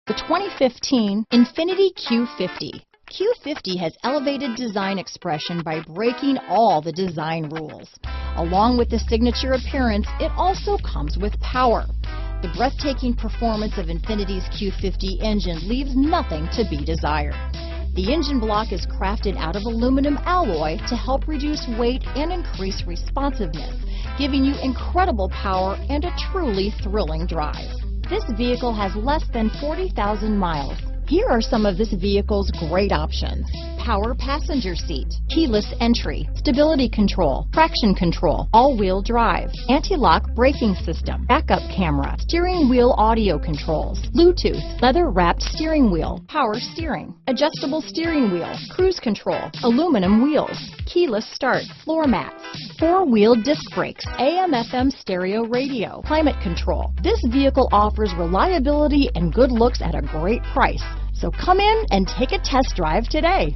The 2015 Infiniti Q50. Q50 has elevated design expression by breaking all the design rules. Along with the signature appearance, it also comes with power. The breathtaking performance of Infiniti's Q50 engine leaves nothing to be desired. The engine block is crafted out of aluminum alloy to help reduce weight and increase responsiveness, giving you incredible power and a truly thrilling drive. This vehicle has less than 40,000 miles. Here are some of this vehicle's great options: power passenger seat, keyless entry, stability control, traction control, all-wheel drive, anti-lock braking system, backup camera, steering wheel audio controls, Bluetooth, leather-wrapped steering wheel, power steering, adjustable steering wheel, cruise control, aluminum wheels, keyless start, floor mats, four-wheel disc brakes, AM/FM stereo radio, climate control. This vehicle offers reliability and good looks at a great price. So come in and take a test drive today.